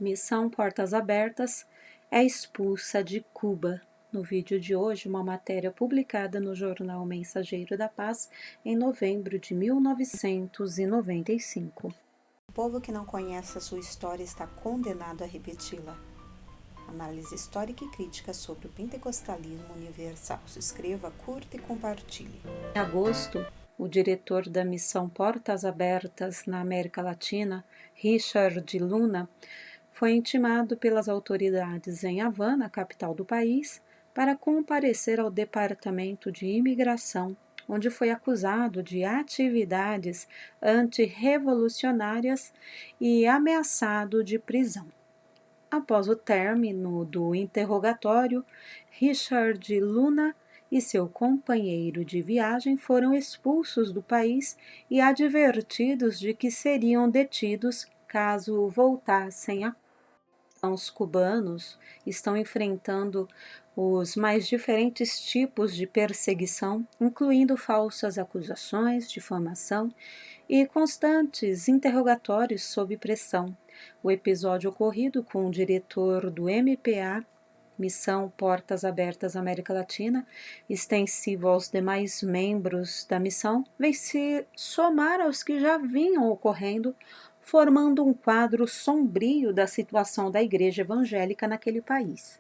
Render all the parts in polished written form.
Missão Portas Abertas é expulsa de Cuba. No vídeo de hoje, uma matéria publicada no jornal Mensageiro da Paz em novembro de 1995. O povo que não conhece a sua história está condenado a repeti-la. Análise histórica e crítica sobre o pentecostalismo universal. Se inscreva, curta e compartilhe. Em agosto, o diretor da Missão Portas Abertas na América Latina, Richard Luna, foi intimado pelas autoridades em Havana, capital do país, para comparecer ao Departamento de Imigração, onde foi acusado de atividades antirrevolucionárias e ameaçado de prisão. Após o término do interrogatório, Richard Luna e seu companheiro de viagem foram expulsos do país e advertidos de que seriam detidos caso voltassem a os cubanos estão enfrentando os mais diferentes tipos de perseguição, incluindo falsas acusações, difamação e constantes interrogatórios sob pressão. O episódio ocorrido com o diretor do MPA, Missão Portas Abertas América Latina, extensivo aos demais membros da missão, vem se somar aos que já vinham ocorrendo, formando um quadro sombrio da situação da igreja evangélica naquele país.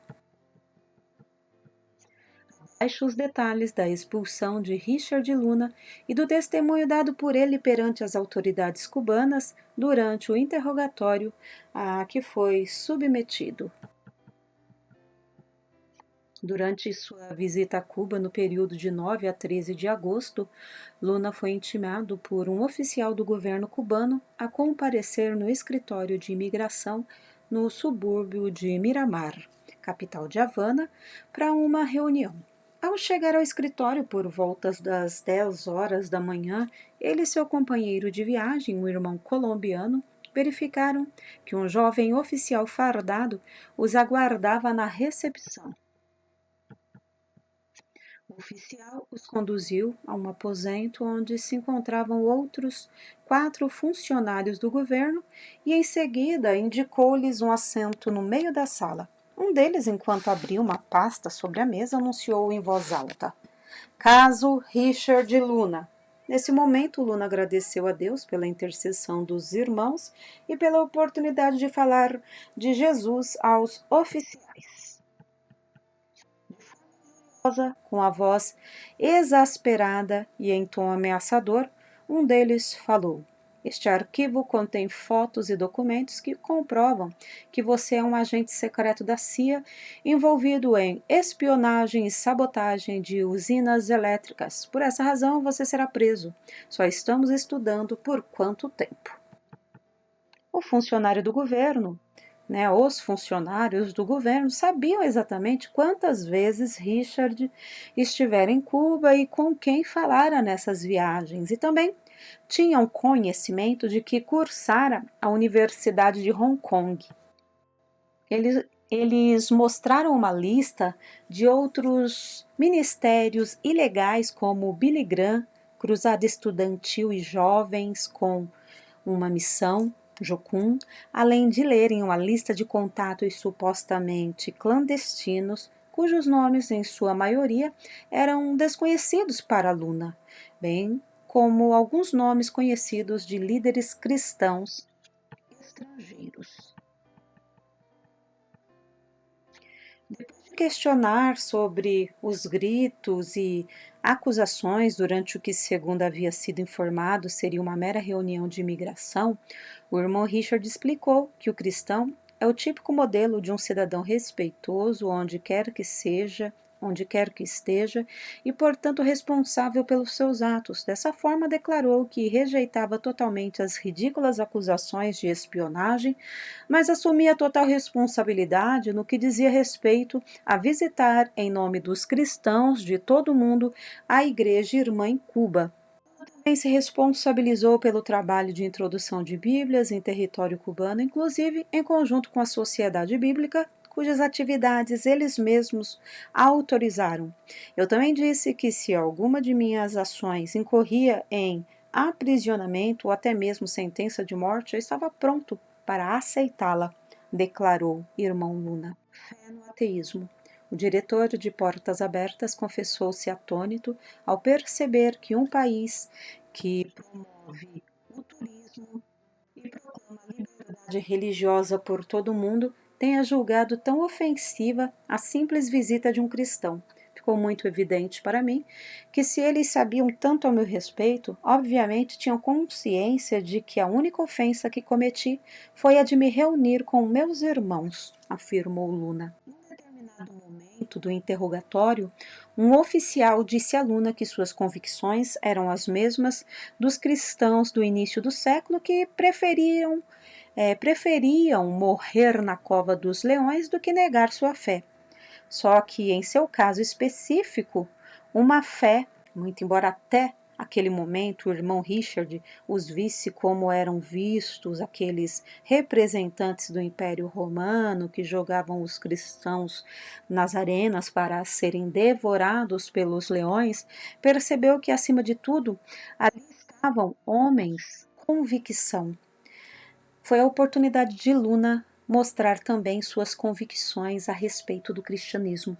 Abaixo os detalhes da expulsão de Richard Luna e do testemunho dado por ele perante as autoridades cubanas durante o interrogatório a que foi submetido. Durante sua visita a Cuba no período de 9 a 13 de agosto, Luna foi intimado por um oficial do governo cubano a comparecer no escritório de imigração no subúrbio de Miramar, capital de Havana, para uma reunião. Ao chegar ao escritório por volta das 10 horas da manhã, ele e seu companheiro de viagem, um irmão colombiano, verificaram que um jovem oficial fardado os aguardava na recepção. O oficial os conduziu a um aposento onde se encontravam outros 4 funcionários do governo e, em seguida, indicou-lhes um assento no meio da sala. Um deles, enquanto abria uma pasta sobre a mesa, anunciou em voz alta: Caso Richard Luna. Nesse momento, Luna agradeceu a Deus pela intercessão dos irmãos e pela oportunidade de falar de Jesus aos oficiais. Com a voz exasperada e em tom ameaçador, um deles falou: Este arquivo contém fotos e documentos que comprovam que você é um agente secreto da CIA envolvido em espionagem e sabotagem de usinas elétricas. Por essa razão, você será preso. Só estamos estudando por quanto tempo. O funcionário do governo, os funcionários do governo sabiam exatamente quantas vezes Richard estivera em Cuba e com quem falara nessas viagens, e também tinham conhecimento de que cursara a Universidade de Hong Kong. Eles mostraram uma lista de outros ministérios ilegais como Billy Graham, Cruzada Estudantil e Jovens com uma Missão, Jocum, além de lerem uma lista de contatos supostamente clandestinos, cujos nomes, em sua maioria, eram desconhecidos para Luna, bem como alguns nomes conhecidos de líderes cristãos estrangeiros. Depois de questionar sobre os gritos e acusações durante o que, segundo havia sido informado, seria uma mera reunião de imigração, o irmão Richard explicou que o cristão é o típico modelo de um cidadão respeitoso onde quer que seja, onde quer que esteja, e, portanto, responsável pelos seus atos. Dessa forma, declarou que rejeitava totalmente as ridículas acusações de espionagem, mas assumia total responsabilidade no que dizia respeito a visitar, em nome dos cristãos de todo o mundo, a Igreja Irmã em Cuba. Também se responsabilizou pelo trabalho de introdução de Bíblias em território cubano, inclusive em conjunto com a Sociedade Bíblica, cujas atividades eles mesmos autorizaram. Eu também disse que se alguma de minhas ações incorria em aprisionamento ou até mesmo sentença de morte, eu estava pronto para aceitá-la, declarou irmão Luna. Fé no ateísmo. O diretor de Portas Abertas confessou-se atônito ao perceber que um país que promove o turismo e proclama a liberdade religiosa por todo o mundo tenha julgado tão ofensiva a simples visita de um cristão. Ficou muito evidente para mim que, se eles sabiam tanto ao meu respeito, obviamente tinham consciência de que a única ofensa que cometi foi a de me reunir com meus irmãos, afirmou Luna. Num determinado momento do interrogatório, um oficial disse à Luna que suas convicções eram as mesmas dos cristãos do início do século, que preferiam morrer na cova dos leões do que negar sua fé. Só que, em seu caso específico, uma fé, muito embora até aquele momento o irmão Richard os visse como eram vistos aqueles representantes do Império Romano que jogavam os cristãos nas arenas para serem devorados pelos leões, percebeu que, acima de tudo, ali estavam homens com convicção. Foi a oportunidade de Luna mostrar também suas convicções a respeito do cristianismo.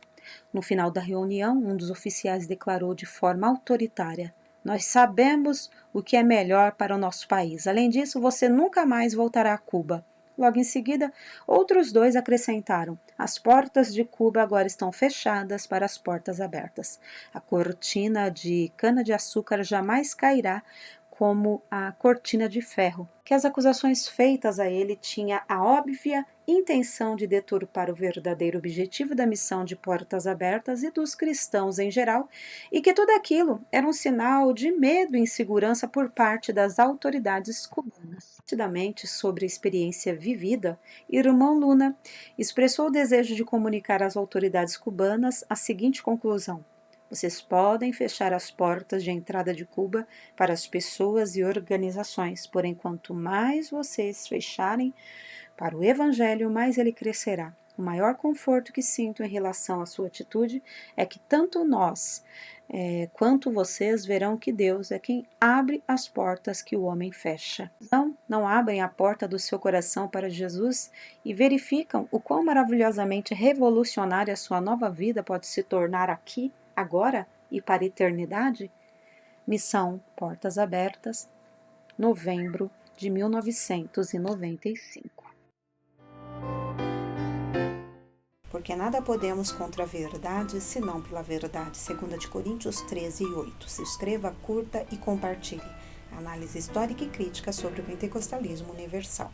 No final da reunião, um dos oficiais declarou de forma autoritária: "Nós sabemos o que é melhor para o nosso país. Além disso, você nunca mais voltará a Cuba." Logo em seguida, outros dois acrescentaram: "As portas de Cuba agora estão fechadas para as portas abertas. A cortina de cana-de-açúcar jamais cairá como a cortina de ferro", que as acusações feitas a ele tinham a óbvia intenção de deturpar o verdadeiro objetivo da missão de Portas Abertas e dos cristãos em geral, e que tudo aquilo era um sinal de medo e insegurança por parte das autoridades cubanas. Nitidamente, sobre a experiência vivida, irmão Luna expressou o desejo de comunicar às autoridades cubanas a seguinte conclusão: "Vocês podem fechar as portas de entrada de Cuba para as pessoas e organizações, porém, quanto mais vocês fecharem para o Evangelho, mais ele crescerá. O maior conforto que sinto em relação à sua atitude é que tanto nós quanto vocês verão que Deus é quem abre as portas que o homem fecha." Não abrem a porta do seu coração para Jesus e verificam o quão maravilhosamente revolucionária a sua nova vida pode se tornar aqui, agora e para a eternidade? Missão Portas Abertas, novembro de 1995. Porque nada podemos contra a verdade, senão pela verdade. 2 Coríntios 13:8. Se inscreva, curta e compartilhe. Análise histórica e crítica sobre o pentecostalismo universal.